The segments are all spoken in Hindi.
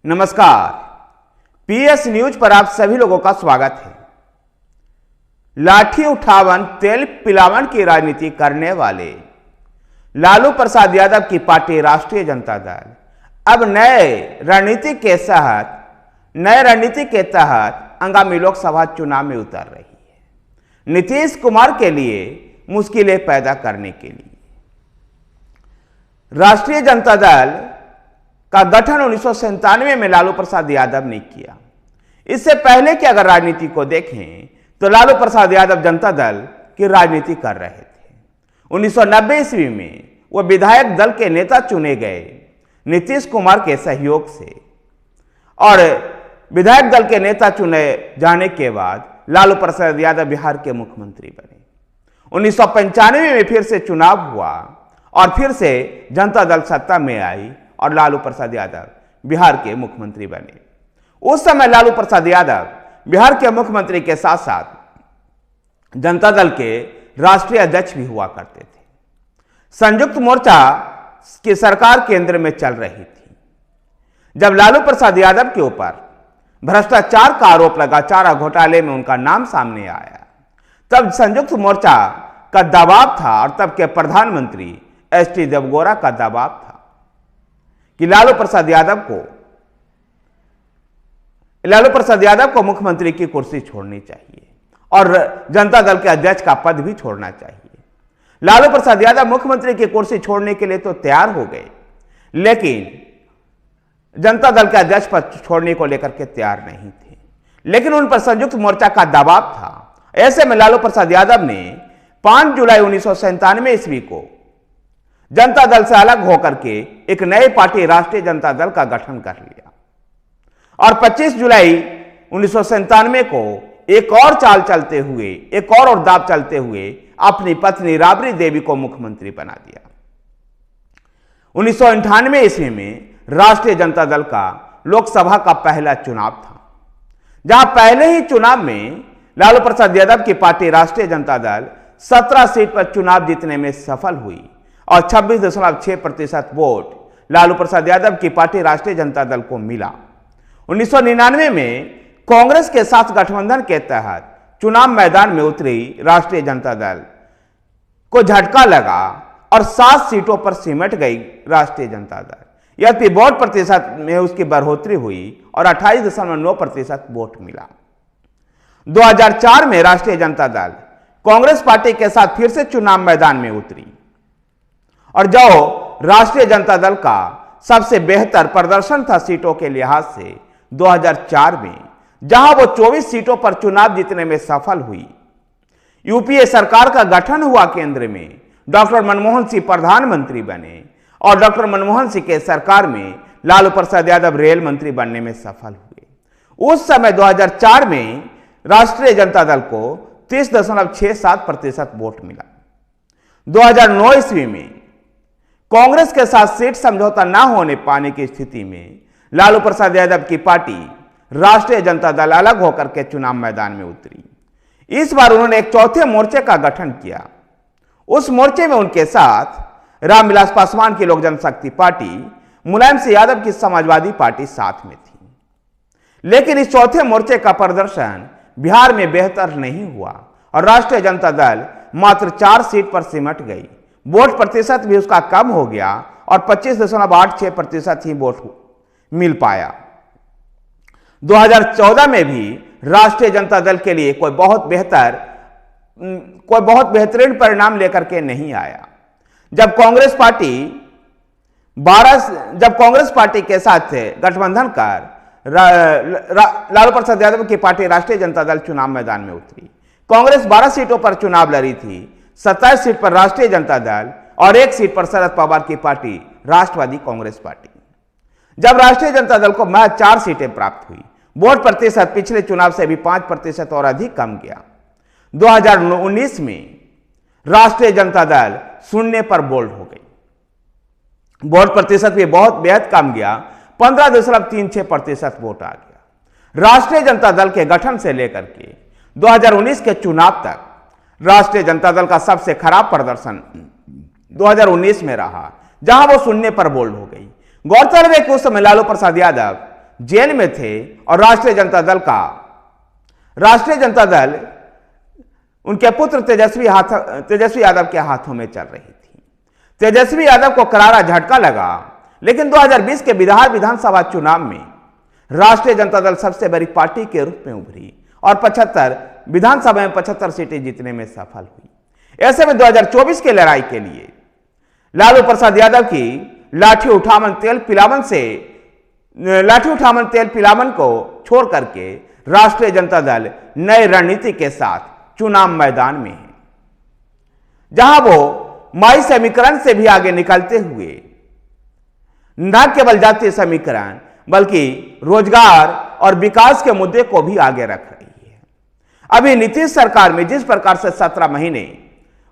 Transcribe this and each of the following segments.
नमस्कार, पीएस न्यूज पर आप सभी लोगों का स्वागत है। लाठी उठावन तेल पिलावन की राजनीति करने वाले लालू प्रसाद यादव की पार्टी राष्ट्रीय जनता दल अब नए रणनीति के तहत आगामी लोकसभा चुनाव में उतर रही है, नीतीश कुमार के लिए मुश्किलें पैदा करने के लिए। राष्ट्रीय जनता दल का गठन 1997 में लालू प्रसाद यादव ने किया। इससे पहले की अगर राजनीति को देखें तो लालू प्रसाद यादव जनता दल की राजनीति कर रहे थे। 1990 ईस्वी में वो विधायक दल के नेता चुने गए नीतीश कुमार के सहयोग से, और विधायक दल के नेता चुने जाने के बाद लालू प्रसाद यादव बिहार के मुख्यमंत्री बने। 1995 में फिर से चुनाव हुआ और फिर से जनता दल सत्ता में आई और लालू प्रसाद यादव बिहार के मुख्यमंत्री बने। उस समय लालू प्रसाद यादव बिहार के मुख्यमंत्री के साथ साथ जनता दल के राष्ट्रीय अध्यक्ष भी हुआ करते थे। संयुक्त मोर्चा की सरकार केंद्र में चल रही थी। जब लालू प्रसाद यादव के ऊपर भ्रष्टाचार का आरोप लगा, चारा घोटाले में उनका नाम सामने आया, तब संयुक्त मोर्चा का दबाव था और तब के प्रधानमंत्री एस.टी. देवगौड़ा का दबाव था कि लालू प्रसाद यादव को मुख्यमंत्री की कुर्सी छोड़नी चाहिए और जनता दल के अध्यक्ष का पद भी छोड़ना चाहिए। लालू प्रसाद यादव मुख्यमंत्री की कुर्सी छोड़ने के लिए तो तैयार हो गए, लेकिन जनता दल के अध्यक्ष पद छोड़ने को लेकर के तैयार नहीं थे। लेकिन उन पर संयुक्त मोर्चा का दबाव था। ऐसे में लालू प्रसाद यादव ने 5 जुलाई 1997 ईस्वी को जनता दल से अलग होकर के एक नई पार्टी राष्ट्रीय जनता दल का गठन कर लिया और 25 जुलाई 1997 को एक और दाव चलते हुए अपनी पत्नी राबड़ी देवी को मुख्यमंत्री बना दिया। 1998 ईस्वी में राष्ट्रीय जनता दल का लोकसभा का पहला चुनाव था, जहां पहले ही चुनाव में लालू प्रसाद यादव की पार्टी राष्ट्रीय जनता दल 17 सीट पर चुनाव जीतने में सफल हुई और 26.6% वोट लालू प्रसाद यादव की पार्टी राष्ट्रीय जनता दल को मिला। 1999 में कांग्रेस के साथ गठबंधन के तहत चुनाव मैदान में उतरी राष्ट्रीय जनता दल को झटका लगा और 7 सीटों पर सिमट गई राष्ट्रीय जनता दल। यद्यपि वोट प्रतिशत में उसकी बढ़ोतरी हुई और 28.9% वोट मिला। 2004 में राष्ट्रीय जनता दल कांग्रेस पार्टी के साथ फिर से चुनाव मैदान में उतरी और जो राष्ट्रीय जनता दल का सबसे बेहतर प्रदर्शन था सीटों के लिहाज से 2004 में, जहां वो 24 सीटों पर चुनाव जीतने में सफल हुई। यूपीए सरकार का गठन हुआ, केंद्र में डॉक्टर मनमोहन सिंह प्रधानमंत्री बने और डॉक्टर मनमोहन सिंह के सरकार में लालू प्रसाद यादव रेल मंत्री बनने में सफल हुए। उस समय 2004 में राष्ट्रीय जनता दल को 30.67% वोट मिला। 2009 ईस्वी में कांग्रेस के साथ सीट समझौता न होने पाने की स्थिति में लालू प्रसाद यादव की पार्टी राष्ट्रीय जनता दल अलग होकर के चुनाव मैदान में उतरी। इस बार उन्होंने एक चौथे मोर्चे का गठन किया। उस मोर्चे में उनके साथ रामविलास पासवान की लोक जनशक्ति पार्टी, मुलायम सिंह यादव की समाजवादी पार्टी साथ में थी। लेकिन इस चौथे मोर्चे का प्रदर्शन बिहार में बेहतर नहीं हुआ और राष्ट्रीय जनता दल मात्र 4 सीट पर सिमट गई। वोट प्रतिशत भी उसका कम हो गया और 25.86% ही वोट मिल पाया। 2014 में भी राष्ट्रीय जनता दल के लिए कोई बहुत बेहतरीन परिणाम लेकर के नहीं आया। जब कांग्रेस पार्टी के साथ गठबंधन कर लालू प्रसाद यादव की पार्टी राष्ट्रीय जनता दल चुनाव मैदान में उतरी। कांग्रेस 12 सीटों पर चुनाव लड़ी थी, 27 सीट पर राष्ट्रीय जनता दल और 1 सीट पर शरद पवार की पार्टी राष्ट्रवादी कांग्रेस पार्टी। जब राष्ट्रीय जनता दल को महज 4 सीटें प्राप्त हुई, वोट प्रतिशत पिछले चुनाव से भी 5% और अधिक कम गया। 2019 में राष्ट्रीय जनता दल शून्य पर बोल्ड हो गई। वोट प्रतिशत भी बेहद कम गया, 15.36% वोट आ गया। राष्ट्रीय जनता दल के गठन से लेकर के 2019 के चुनाव तक राष्ट्रीय जनता दल का सबसे खराब प्रदर्शन 2019 में रहा, जहां वो शून्य पर बोल्ड हो गई। गौरतलब है कि उस समय लालू प्रसाद यादव जेल में थे और राष्ट्रीय जनता दल उनके पुत्र तेजस्वी यादव के हाथों में चल रही थी। तेजस्वी यादव को करारा झटका लगा, लेकिन 2020 के बिहार विधानसभा चुनाव में राष्ट्रीय जनता दल सबसे बड़ी पार्टी के रूप में उभरी और 75 विधानसभा में 75 सीटें जीतने में सफल हुई। ऐसे में 2024 के लड़ाई के लिए लालू प्रसाद यादव की लाठी उठावन तेल पिलावन को छोड़ करके राष्ट्रीय जनता दल नई रणनीति के साथ चुनाव मैदान में है, जहां वो माई समीकरण से भी आगे निकलते हुए न केवल जातीय समीकरण बल्कि रोजगार और विकास के मुद्दे को भी आगे रख रही है। अभी नीतीश सरकार में जिस प्रकार से 17 महीने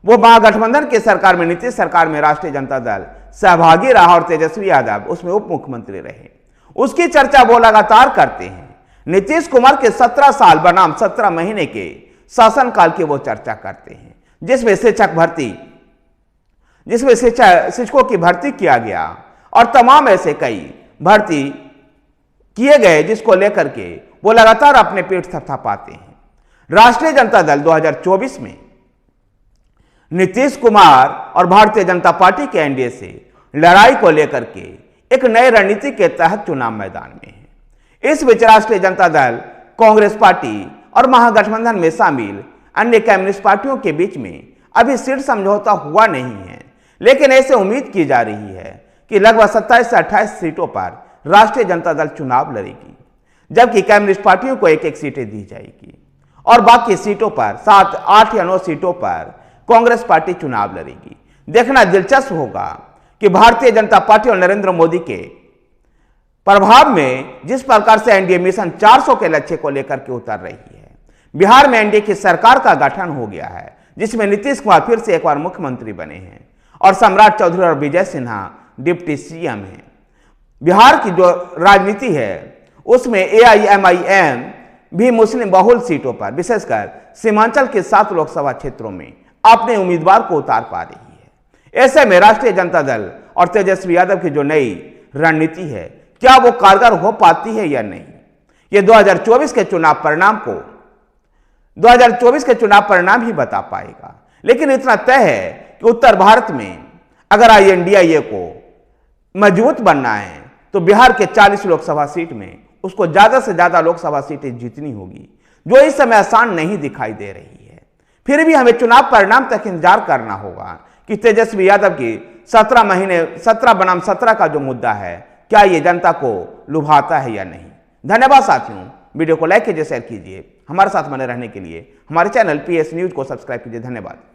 वो महागठबंधन की सरकार में, नीतीश सरकार में राष्ट्रीय जनता दल सहभागी रहा और तेजस्वी यादव उसमें उप मुख्यमंत्री रहे, उसकी चर्चा वो लगातार करते हैं। नीतीश कुमार के 17 साल बनाम 17 महीने के शासनकाल की वो चर्चा करते हैं, जिसमें शिक्षकों की भर्ती किया गया और तमाम ऐसे कई भर्ती किए गए, जिसको लेकर के वो लगातार अपने पेट थपथपाते हैं। राष्ट्रीय जनता दल 2024 में नीतीश कुमार और भारतीय जनता पार्टी के एनडीए से लड़ाई को लेकर के एक नई रणनीति के तहत चुनाव मैदान में है। इस बीच राष्ट्रीय जनता दल, कांग्रेस पार्टी और महागठबंधन में शामिल अन्य कम्युनिस्ट पार्टियों के बीच में अभी सीट समझौता हुआ नहीं है, लेकिन ऐसे उम्मीद की जा रही है कि लगभग 27 से 28 सीटों पर राष्ट्रीय जनता दल चुनाव लड़ेगी, जबकि कम्युनिस्ट पार्टियों को एक सीटें दी जाएगी और बाकी सीटों पर 7, 8 या 9 सीटों पर कांग्रेस पार्टी चुनाव लड़ेगी। देखना दिलचस्प होगा कि भारतीय जनता पार्टी और नरेंद्र मोदी के प्रभाव में जिस प्रकार से एनडीए मिशन 400 के लक्ष्य को लेकर के उतर रही है। बिहार में एनडीए की सरकार का गठन हो गया है, जिसमें नीतीश कुमार फिर से एक बार मुख्यमंत्री बने हैं और सम्राट चौधरी और विजय सिन्हा डिप्टी सीएम हैं। बिहार की जो राजनीति है उसमें एआईएमआईएम भी मुस्लिम बहुल सीटों पर, विशेषकर सीमांचल के 7 लोकसभा क्षेत्रों में अपने उम्मीदवार को उतार पा रही है। ऐसे में राष्ट्रीय जनता दल और तेजस्वी यादव की जो नई रणनीति है, क्या वो कारगर हो पाती है या नहीं, ये 2024 के चुनाव परिणाम ही बता पाएगा। लेकिन इतना तय है कि उत्तर भारत में अगर INDIA को मजबूत बनना है तो बिहार के 40 लोकसभा सीट में उसको ज्यादा से ज्यादा लोकसभा सीटें जीतनी होगी, जो इस समय आसान नहीं दिखाई दे रही है। फिर भी हमें चुनाव परिणाम तक इंतजार करना होगा कि तेजस्वी यादव की 17 बनाम 17 का जो मुद्दा है, क्या ये जनता को लुभाता है या नहीं। धन्यवाद साथियों, वीडियो को लाइक कीजिए, शेयर कीजिए। हमारे साथ बने रहने के लिए हमारे चैनल PS न्यूज को सब्सक्राइब कीजिए। धन्यवाद।